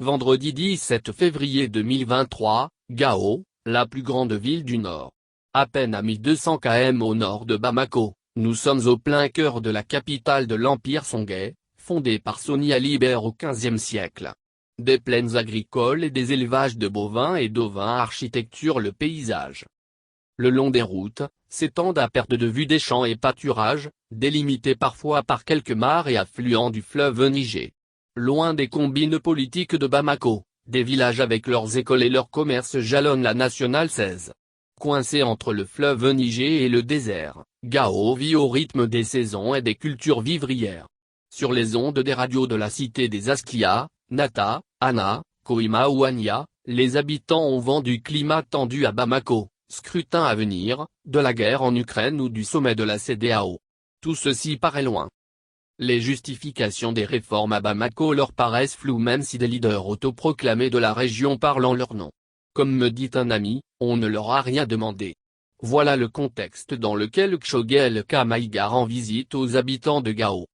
Vendredi 17 février 2023, Gao, la plus grande ville du Nord. À peine à 1200 km au nord de Bamako, nous sommes au plein cœur de la capitale de l'Empire songhay, fondée par Soni Alibert au XVe siècle. Des plaines agricoles et des élevages de bovins et d'ovins architecturent le paysage. Le long des routes, s'étendent à perte de vue des champs et pâturages, délimités parfois par quelques mares et affluents du fleuve Niger. Loin des combines politiques de Bamako, des villages avec leurs écoles et leurs commerces jalonnent la nationale 16. Coincé entre le fleuve Niger et le désert, Gao vit au rythme des saisons et des cultures vivrières. Sur les ondes des radios de la cité des Askia, Nata, Anna, Kohima ou Anya, les habitants ont vent du climat tendu à Bamako, scrutin à venir, de la guerre en Ukraine ou du sommet de la CEDEAO. Tout ceci paraît loin. Les justifications des réformes à Bamako leur paraissent floues même si des leaders autoproclamés de la région parlent en leur nom. Comme me dit un ami, on ne leur a rien demandé. Voilà le contexte dans lequel Kshogel Kamaïga rend visite aux habitants de Gao.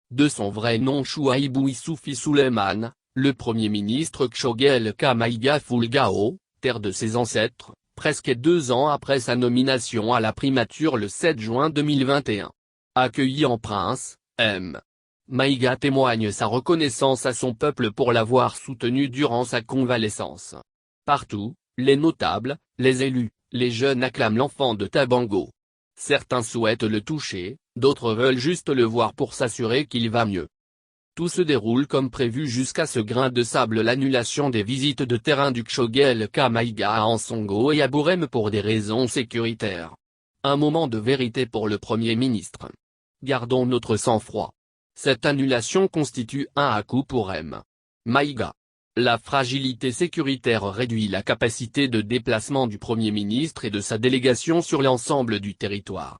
De son vrai nom Chouaïbou Issoufi Souleymane, le Premier ministre Kshogel Kamaïga foule Gao, terre de ses ancêtres, presque 2 ans après sa nomination à la primature le 7 juin 2021. Accueilli en prince, M. Maïga témoigne sa reconnaissance à son peuple pour l'avoir soutenu durant sa convalescence. Partout, les notables, les élus, les jeunes acclament l'enfant de Tabango. Certains souhaitent le toucher, d'autres veulent juste le voir pour s'assurer qu'il va mieux. Tout se déroule comme prévu jusqu'à ce grain de sable, l'annulation des visites de terrain du Kshogel Kamaïga à Ansongo et à Bourem pour des raisons sécuritaires. Un moment de vérité pour le Premier ministre. Gardons notre sang-froid. Cette annulation constitue un à-coup pour M. Maïga. La fragilité sécuritaire réduit la capacité de déplacement du Premier ministre et de sa délégation sur l'ensemble du territoire.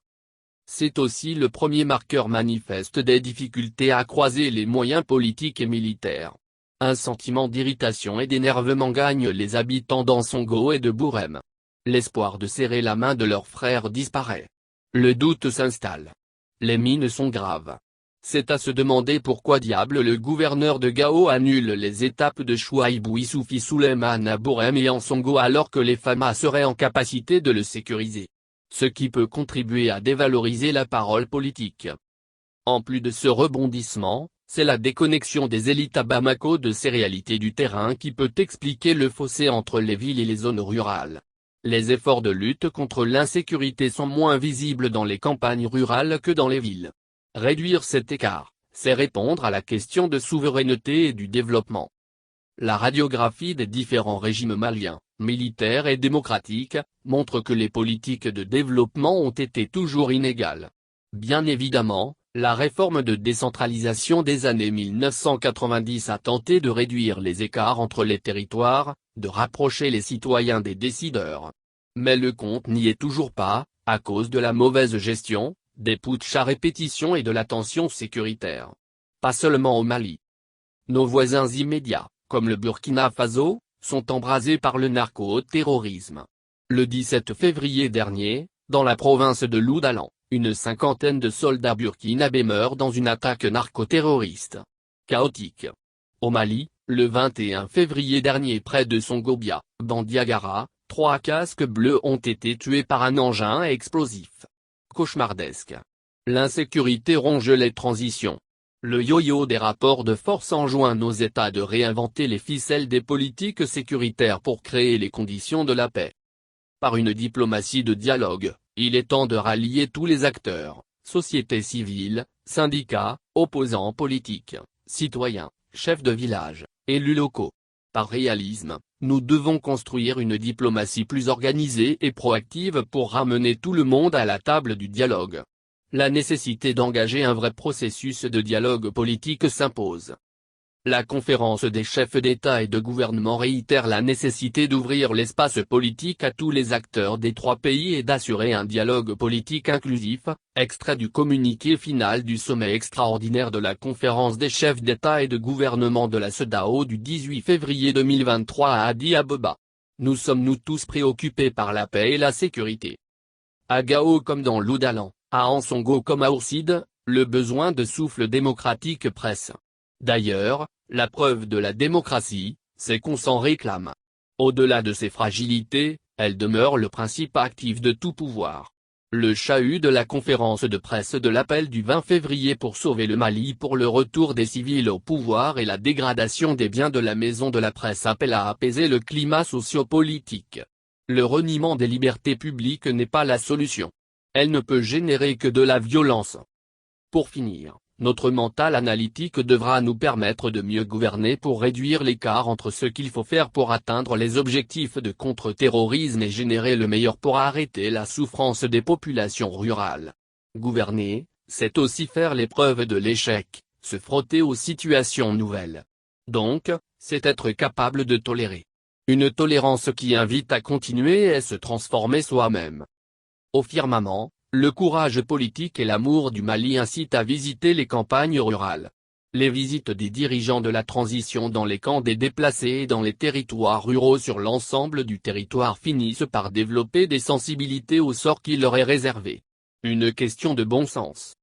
C'est aussi le premier marqueur manifeste des difficultés à croiser les moyens politiques et militaires. Un sentiment d'irritation et d'énervement gagne les habitants d'Ansongo et de Bourem. L'espoir de serrer la main de leurs frères disparaît. Le doute s'installe. Les mines sont graves. C'est à se demander pourquoi diable le gouverneur de Gao annule les étapes de Chouaïbou Issoufi Souleymane à Bourem et Ansongo alors que les FAMA seraient en capacité de le sécuriser. Ce qui peut contribuer à dévaloriser la parole politique. En plus de ce rebondissement, c'est la déconnexion des élites à Bamako de ces réalités du terrain qui peut expliquer le fossé entre les villes et les zones rurales. Les efforts de lutte contre l'insécurité sont moins visibles dans les campagnes rurales que dans les villes. Réduire cet écart, c'est répondre à la question de souveraineté et du développement. La radiographie des différents régimes maliens, militaires et démocratiques, montre que les politiques de développement ont été toujours inégales. Bien évidemment, la réforme de décentralisation des années 1990 a tenté de réduire les écarts entre les territoires, de rapprocher les citoyens des décideurs. Mais le compte n'y est toujours pas, à cause de la mauvaise gestion, des putschs à répétition et de la tension sécuritaire. Pas seulement au Mali. Nos voisins immédiats, comme le Burkina Faso, sont embrasés par le narco-terrorisme. Le 17 février dernier, dans la province de l'Oudalan, une 50aine de soldats burkinabés meurent dans une attaque narco-terroriste. Chaotique. Au Mali, le 21 février dernier près de Songobia, Bandiagara, 3 casques bleus ont été tués par un engin explosif. Cauchemardesque. L'insécurité ronge les transitions. Le yo-yo des rapports de force enjoint nos États de réinventer les ficelles des politiques sécuritaires pour créer les conditions de la paix. Par une diplomatie de dialogue, il est temps de rallier tous les acteurs, société civile, syndicats, opposants politiques, citoyens, chefs de village, élus locaux. Par réalisme, nous devons construire une diplomatie plus organisée et proactive pour ramener tout le monde à la table du dialogue. La nécessité d'engager un vrai processus de dialogue politique s'impose. La conférence des chefs d'État et de gouvernement réitère la nécessité d'ouvrir l'espace politique à tous les acteurs des 3 pays et d'assurer un dialogue politique inclusif, extrait du communiqué final du sommet extraordinaire de la conférence des chefs d'État et de gouvernement de la CEDEAO du 18 février 2023 à Addis Abeba. Nous sommes nous tous préoccupés par la paix et la sécurité. À Gao comme dans l'Oudalan, à Ansongo comme à Ourcide, le besoin de souffle démocratique presse. D'ailleurs, la preuve de la démocratie, c'est qu'on s'en réclame. Au-delà de ses fragilités, elle demeure le principe actif de tout pouvoir. Le chahut de la conférence de presse de l'appel du 20 février pour sauver le Mali pour le retour des civils au pouvoir et la dégradation des biens de la maison de la presse appelle à apaiser le climat sociopolitique. Le reniement des libertés publiques n'est pas la solution. Elle ne peut générer que de la violence. Pour finir, notre mental analytique devra nous permettre de mieux gouverner pour réduire l'écart entre ce qu'il faut faire pour atteindre les objectifs de contre-terrorisme et générer le meilleur pour arrêter la souffrance des populations rurales. Gouverner, c'est aussi faire l'épreuve de l'échec, se frotter aux situations nouvelles. Donc, c'est être capable de tolérer. Une tolérance qui invite à continuer et se transformer soi-même. Au firmament, le courage politique et l'amour du Mali incitent à visiter les campagnes rurales. Les visites des dirigeants de la transition dans les camps des déplacés et dans les territoires ruraux sur l'ensemble du territoire finissent par développer des sensibilités au sort qui leur est réservé. Une question de bon sens.